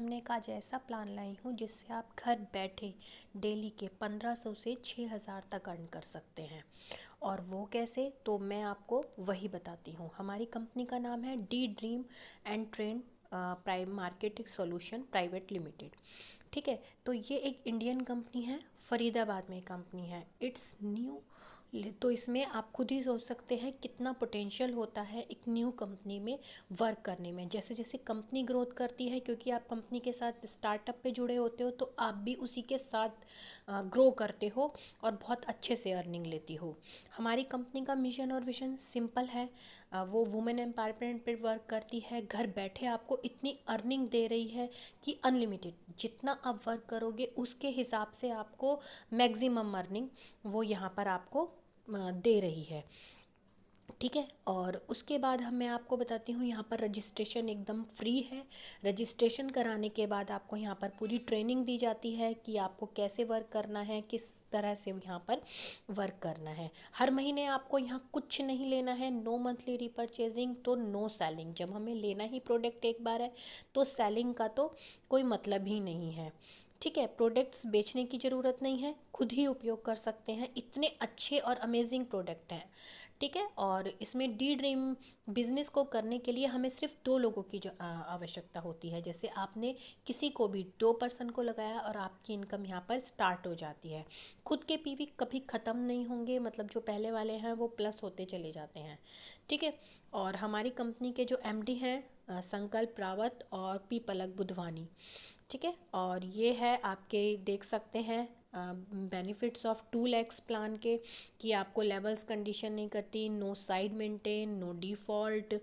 सामने एक आज ऐसा प्लान लाई हूँ जिससे आप घर बैठे डेली के 1500 से 6000 तक अर्न कर सकते हैं। और वो कैसे, तो मैं आपको वही बताती हूँ। हमारी कंपनी का नाम है D dream and trend prime marketing solution private limited. ठीक है, तो ये एक इंडियन कंपनी है, फरीदाबाद में कंपनी है, इट्स न्यू। तो इसमें आप खुद ही सोच सकते हैं कितना पोटेंशियल होता है एक न्यू कंपनी में वर्क करने में। जैसे जैसे कंपनी ग्रोथ करती है, क्योंकि आप कंपनी के साथ स्टार्टअप पे जुड़े होते हो, तो आप भी उसी के साथ ग्रो करते हो और बहुत अच्छे से अर्निंग लेती हो। हमारी कंपनी का मिशन और विजन सिंपल है। वो वुमेन एम्पावरमेंट पे वर्क करती है। घर बैठे आपको इतनी अर्निंग दे रही है कि अनलिमिटेड, जितना आप वर्क करोगे उसके हिसाब से आपको मैक्सिमम अर्निंग वो यहाँ पर आपको दे रही है। ठीक है, और उसके बाद मैं आपको बताती हूँ, यहाँ पर रजिस्ट्रेशन एकदम फ्री है। रजिस्ट्रेशन कराने के बाद आपको यहाँ पर पूरी ट्रेनिंग दी जाती है कि आपको कैसे वर्क करना है, किस तरह से यहाँ पर वर्क करना है। हर महीने आपको यहाँ कुछ नहीं लेना है, नो मंथली रीपरचेजिंग, तो नो सेलिंग। जब हमें लेना ही प्रोडक्ट एक बार है तो सेलिंग का तो कोई मतलब ही नहीं है। ठीक है, प्रोडक्ट्स बेचने की ज़रूरत नहीं है, खुद ही उपयोग कर सकते हैं, इतने अच्छे और अमेजिंग प्रोडक्ट हैं। ठीक है, और इसमें डी ड्रीम बिजनेस को करने के लिए हमें सिर्फ दो लोगों की जो आवश्यकता होती है। जैसे आपने किसी को भी 2 पर्सन को लगाया और आपकी इनकम यहाँ पर स्टार्ट हो जाती है। खुद के पीवी कभी ख़त्म नहीं होंगे, मतलब जो पहले वाले हैं वो प्लस होते चले जाते हैं। ठीक है, और हमारी कंपनी के जो एमडी हैं संकल्प रावत और पी पलक बुधवानी। ठीक है, और ये है आपके देख सकते हैं बेनिफिट्स ऑफ 2 lakhs प्लान के, कि आपको लेवल्स कंडीशन नहीं करती, no side maintain, no default,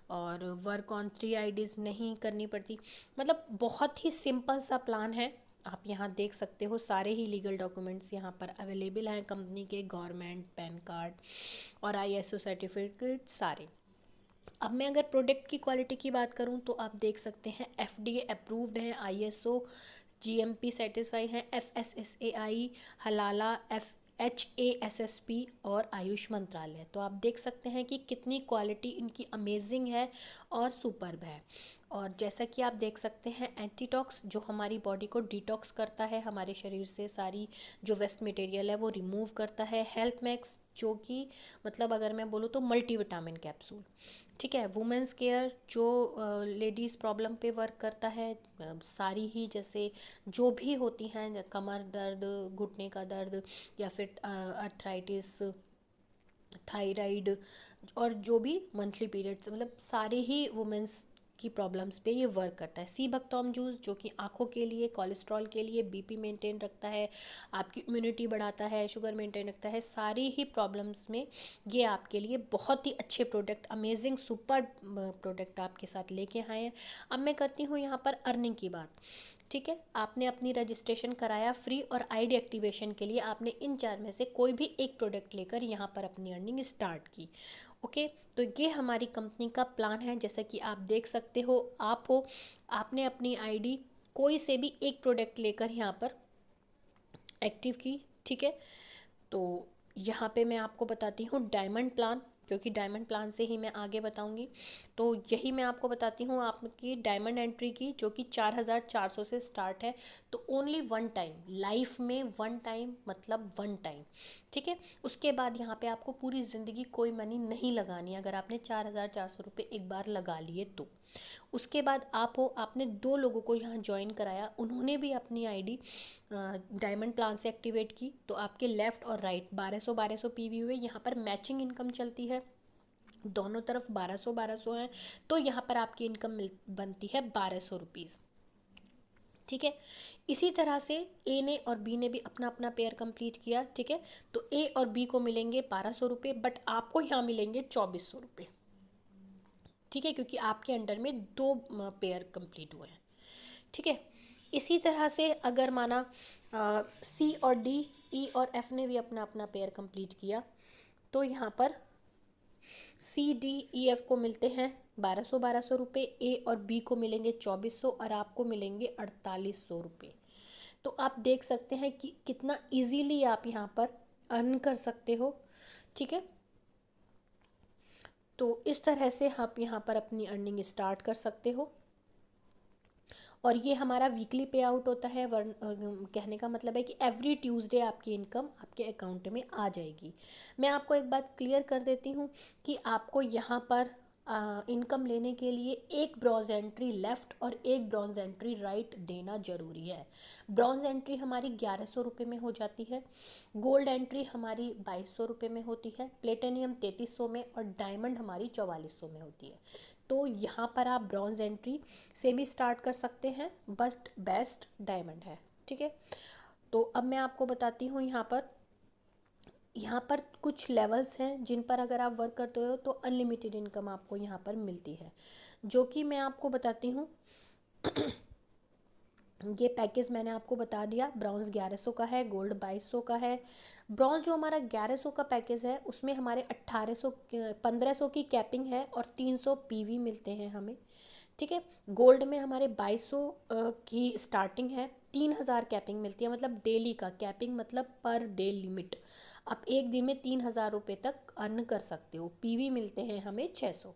और वर्क ऑन 3 IDs नहीं करनी पड़ती। मतलब बहुत ही सिंपल सा प्लान है। आप यहाँ देख सकते हो सारे ही लीगल डॉक्यूमेंट्स यहाँ पर अवेलेबल हैं कंपनी के, गवर्नमेंट, पैन कार्ड और ISO सर्टिफिकेट सारे। अब मैं अगर प्रोडक्ट की क्वालिटी की बात करूं तो आप देख सकते हैं FDA अप्रूव्ड है, ISO GMP सेटिस्फाई है, FSSAI, हलाला, HACCP और आयुष मंत्रालय। तो आप देख सकते हैं कि कितनी क्वालिटी इनकी अमेजिंग है और सुपर्ब है। और जैसा कि आप देख सकते हैं, एंटीटॉक्स जो हमारी बॉडी को डिटॉक्स करता है, हमारे शरीर से सारी जो वेस्ट मटेरियल है वो रिमूव करता है। हेल्थ मैक्स जो कि मतलब अगर मैं बोलूँ तो मल्टीविटामिन कैप्सूल। ठीक है, वुमेंस केयर जो लेडीज़ प्रॉब्लम पे वर्क करता है, सारी ही जैसे जो भी होती हैं, कमर दर्द, घुटने का दर्द, या फिर अर्थराइटिस, थायराइड, और जो भी मंथली पीरियड्स, मतलब सारे ही वुमेंस की प्रॉब्लम्स पे ये वर्क करता है। सी बकतौम जूस जो कि आँखों के लिए, कोलेस्ट्रॉल के लिए, बीपी मेंटेन रखता है, आपकी इम्यूनिटी बढ़ाता है, शुगर मेंटेन रखता है, सारी ही प्रॉब्लम्स में ये आपके लिए बहुत ही अच्छे प्रोडक्ट, अमेजिंग सुपर प्रोडक्ट आपके साथ लेके आए हैं। अब मैं करती हूँ यहाँ पर अर्निंग की बात। ठीक है, आपने अपनी रजिस्ट्रेशन कराया फ्री, और आईडी एक्टिवेशन के लिए आपने इन 4 में से कोई भी एक प्रोडक्ट लेकर यहाँ पर अपनी अर्निंग स्टार्ट की। ओके, तो ये हमारी कंपनी का प्लान है। जैसा कि आप देख सकते हो, आप हो, आपने अपनी आईडी कोई से भी एक प्रोडक्ट लेकर यहाँ पर एक्टिव की। ठीक है, तो यहाँ पे मैं आपको बताती हूँ डायमंड प्लान, क्योंकि डायमंड प्लान से ही मैं आगे बताऊँगी। तो यही मैं आपको बताती हूँ, आपकी डायमंड एंट्री की जो कि 4400 से स्टार्ट है। तो ओनली 1 टाइम, लाइफ में 1 टाइम, मतलब 1 टाइम। ठीक है, उसके बाद यहाँ पे आपको पूरी ज़िंदगी कोई मनी नहीं लगानी, अगर आपने 4400 रुपये एक बार लगा लिए तो। उसके बाद आप हो, आपने 2 लोगों को यहाँ ज्वाइन कराया, उन्होंने भी अपनी आईडी डायमंड प्लान से एक्टिवेट की, तो आपके लेफ़्ट और राइट 1200 पीवी हुए। यहाँ पर मैचिंग इनकम चलती है, दोनों तरफ 1200 है, तो यहाँ पर आपकी इनकम बनती है 1200 रुपीज़। ठीक है, इसी तरह से ए ने और बी ने भी अपना अपना पेयर कंप्लीट किया। ठीक है, तो ए और बी को मिलेंगे 1200 रुपये, बट आपको यहाँ मिलेंगे 2400 रुपये। ठीक है, क्योंकि आपके अंडर में 2 पेयर कंप्लीट हुए हैं। ठीक है, इसी तरह से अगर माना सी और डी, ई और एफ ने भी अपना अपना पेयर कंप्लीट किया, तो यहाँ पर सी डी ई एफ को मिलते हैं 1200 रुपये, ए और बी को मिलेंगे 2400, और आपको मिलेंगे 4800 रुपये। तो आप देख सकते हैं कि कितना इजीली आप यहाँ पर अर्न कर सकते हो। ठीक है, तो इस तरह से आप यहाँ पर अपनी अर्निंग स्टार्ट कर सकते हो। और ये हमारा वीकली पे आउट होता है। कहने का मतलब है कि एवरी ट्यूसडे आपकी इनकम आपके अकाउंट में आ जाएगी। मैं आपको एक बात क्लियर कर देती हूँ कि आपको यहाँ पर इनकम लेने के लिए एक ब्रॉन्ज एंट्री लेफ़्ट और एक ब्रॉन्ज एंट्री राइट देना ज़रूरी है। ब्रॉन्ज एंट्री हमारी 1100 रुपये में हो जाती है, गोल्ड एंट्री हमारी 2200 रुपये में होती है, प्लेटिनियम 3300 में और डायमंड हमारी 4400 में होती है। तो यहाँ पर आप ब्रॉन्ज एंट्री से भी स्टार्ट कर सकते हैं, बट बेस्ट डायमंड है। ठीक है, तो अब मैं आपको बताती हूँ यहाँ पर कुछ लेवल्स हैं जिन पर अगर आप वर्क करते हो तो अनलिमिटेड इनकम आपको यहाँ पर मिलती है, जो कि मैं आपको बताती हूँ। ये पैकेज मैंने आपको बता दिया, ब्रॉन्ज 1100 का है, गोल्ड 2200 का है। ब्रॉन्ज जो हमारा 1100 का पैकेज है उसमें हमारे 1500 की कैपिंग है और 300 पीवी मिलते हैं हमें। ठीक है, गोल्ड में हमारे 2200 की स्टार्टिंग है, 3000 कैपिंग मिलती है, मतलब डेली का कैपिंग मतलब पर डे लिमिट। आप एक दिन में 3000 रुपये तक अर्न कर सकते हो। पीवी मिलते हैं हमें 600।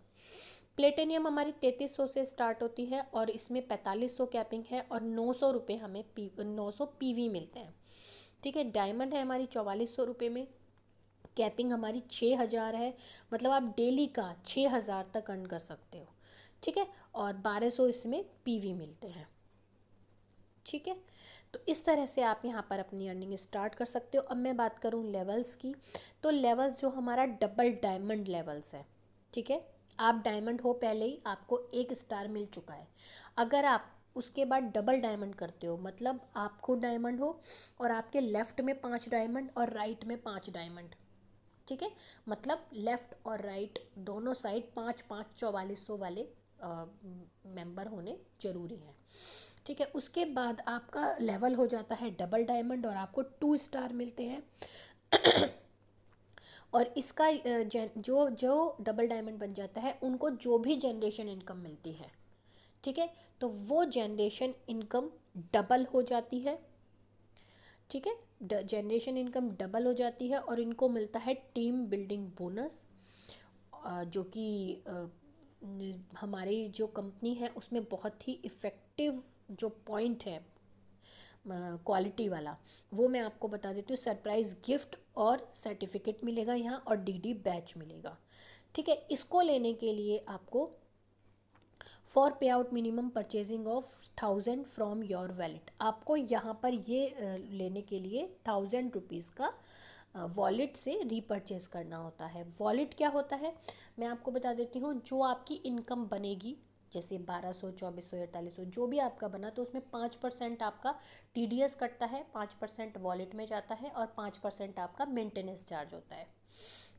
प्लेटिनियम हमारी 3300 से स्टार्ट होती है और इसमें 4500 कैपिंग है और 900 रुपये हमें 900 पीवी मिलते हैं। ठीक है, डायमंड है हमारी 4400 रुपये में, कैपिंग हमारी 6000 है, मतलब आप डेली का 6000 तक अर्न कर सकते हो। ठीक है, और 1200 इसमें पीवी मिलते हैं। ठीक है, तो इस तरह से आप यहाँ पर अपनी अर्निंग स्टार्ट कर सकते हो। अब मैं बात करूँ लेवल्स की, तो लेवल्स जो हमारा डबल डायमंड लेवल्स है। ठीक है, आप डायमंड हो पहले ही आपको 1 स्टार मिल चुका है। अगर आप उसके बाद डबल डायमंड करते हो, मतलब आप खुद डायमंड हो और आपके लेफ़्ट में 5 डायमंड और राइट में 5 डायमंड। ठीक है, मतलब लेफ़्ट और राइट दोनों साइड 5-5 4400 वाले मेंबर होने ज़रूरी हैं। ठीक है, उसके बाद आपका लेवल हो जाता है डबल डायमंड और आपको 2 स्टार मिलते हैं। और इसका जो जो डबल डायमंड बन जाता है उनको जो भी जनरेशन इनकम मिलती है, ठीक है, तो वो जनरेशन इनकम डबल हो जाती है। ठीक है, जनरेशन इनकम डबल हो जाती है और इनको मिलता है टीम बिल्डिंग बोनस, जो कि हमारी जो कंपनी है उसमें बहुत ही इफ़ेक्टिव जो पॉइंट है क्वालिटी वाला, वो मैं आपको बता देती हूँ। सरप्राइज़ गिफ्ट और सर्टिफिकेट मिलेगा यहाँ और डीडी बैच मिलेगा। ठीक है, इसको लेने के लिए आपको फॉर पे out minimum purchasing of 1000 from your wallet, आपको यहाँ पर ये लेने के लिए 1000 रुपीज़ का वॉलेट से रीपरचेज करना होता है। वॉलेट क्या होता है मैं आपको बता देती हूँ। जो आपकी इनकम बनेगी, जैसे 1200, 2400, 4800 जो भी आपका बना, तो उसमें 5% आपका टीडीएस कटता है, 5% वॉलेट में जाता है और 5% आपका मेंटेनेंस चार्ज होता है।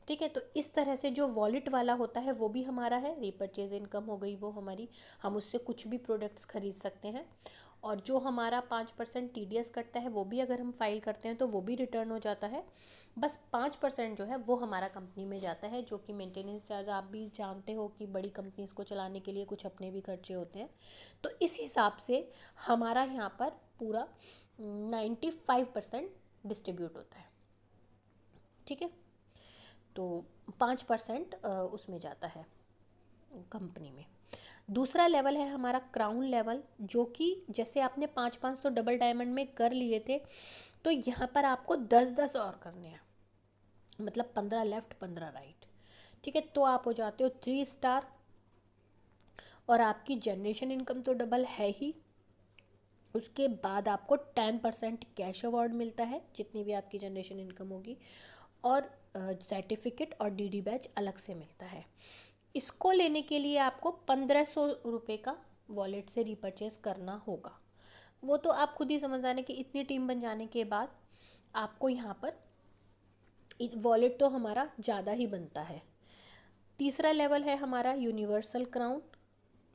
ठीक है, तो इस तरह से जो वॉलेट वाला होता है वो भी हमारा है, रीपरचेज इनकम हो गई वो हमारी, हम उससे कुछ भी प्रोडक्ट्स खरीद सकते हैं। और जो हमारा 5% टीडीएस कटता है वो भी अगर हम फाइल करते हैं तो वो भी रिटर्न हो जाता है। बस 5% जो है वो हमारा कंपनी में जाता है, जो कि मेंटेनेंस चार्ज, आप भी जानते हो कि बड़ी कंपनीज को चलाने के लिए कुछ अपने भी खर्चे होते हैं। तो इस हिसाब से हमारा यहाँ पर पूरा 95% डिस्ट्रीब्यूट होता है। ठीक है, तो 5% उसमें जाता है कंपनी में। दूसरा लेवल है हमारा क्राउन लेवल, जो कि जैसे आपने 5-5 तो डबल डायमंड में कर लिए थे, तो यहाँ पर आपको 10-10 और करने हैं, मतलब 15 लेफ्ट 15 राइट। ठीक है, तो आप हो जाते हो 3 स्टार और आपकी जनरेशन इनकम तो डबल है ही। उसके बाद आपको 10% कैश अवार्ड मिलता है जितनी भी आपकी जनरेशन इनकम होगी, और सर्टिफिकेट और डीडी बैच अलग से मिलता है। इसको लेने के लिए आपको 1500 रुपये का वॉलेट से रिपर्चेज करना होगा। वो तो आप खुद ही समझ जाने कि इतनी टीम बन जाने के बाद आपको यहाँ पर वॉलेट तो हमारा ज़्यादा ही बनता है। तीसरा लेवल है हमारा यूनिवर्सल क्राउन,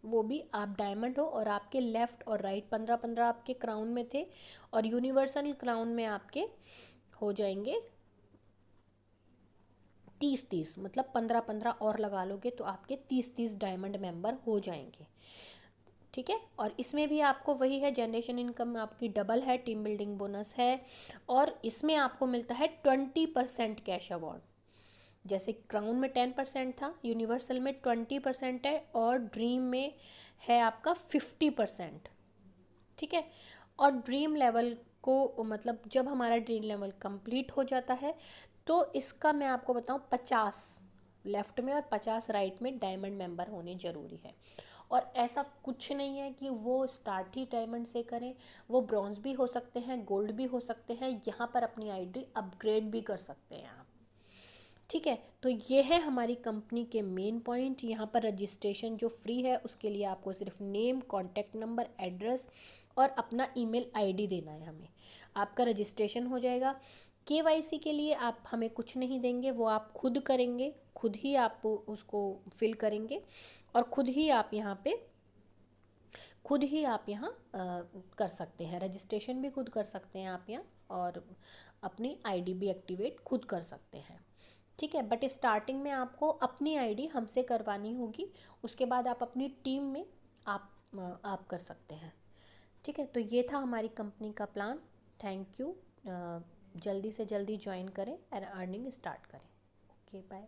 वो भी आप डायमंड हो और आपके लेफ़्ट और राइट 15-15 आपके क्राउन में थे, और यूनिवर्सल क्राउन में आपके हो जाएंगे 30-30, मतलब 15-15 और लगा लोगे तो आपके 30-30 डायमंड मेंबर हो जाएंगे। ठीक है, और इसमें भी आपको वही है, जनरेशन इनकम आपकी डबल है, टीम बिल्डिंग बोनस है, और इसमें आपको मिलता है 20% कैश अवार्ड। जैसे क्राउन में 10% था, यूनिवर्सल में 20% है, और ड्रीम में है आपका 50%। ठीक है। और ड्रीम लेवल को मतलब जब हमारा ड्रीम लेवल कंप्लीट हो जाता है तो इसका मैं आपको बताऊं 50 लेफ्ट में और 50 राइट में डायमंड मेंबर होने ज़रूरी है। और ऐसा कुछ नहीं है कि वो स्टार्ट ही डायमंड से करें, वो ब्रॉन्ज भी हो सकते हैं, गोल्ड भी हो सकते हैं, यहाँ पर अपनी आईडी अपग्रेड भी कर सकते हैं आप। ठीक है, तो ये है हमारी कंपनी के मेन पॉइंट। यहाँ पर रजिस्ट्रेशन जो फ्री है उसके लिए आपको सिर्फ नेम, कॉन्टैक्ट नंबर, एड्रेस और अपना ईमेल आईडी देना है हमें, आपका रजिस्ट्रेशन हो जाएगा। केवाईसी के लिए आप हमें कुछ नहीं देंगे, वो आप खुद करेंगे, खुद ही आप उसको फिल करेंगे और खुद ही आप यहाँ कर सकते हैं, रजिस्ट्रेशन भी खुद कर सकते हैं आप यहाँ, और अपनी आईडी भी एक्टिवेट खुद कर सकते हैं। ठीक है, बट स्टार्टिंग में आपको अपनी आईडी हमसे करवानी होगी, उसके बाद आप अपनी टीम में आप कर सकते हैं। ठीक है, तो ये था हमारी कंपनी का प्लान। Thank you. जल्दी से जल्दी ज्वाइन करें और अर्निंग स्टार्ट करें। Okay, bye.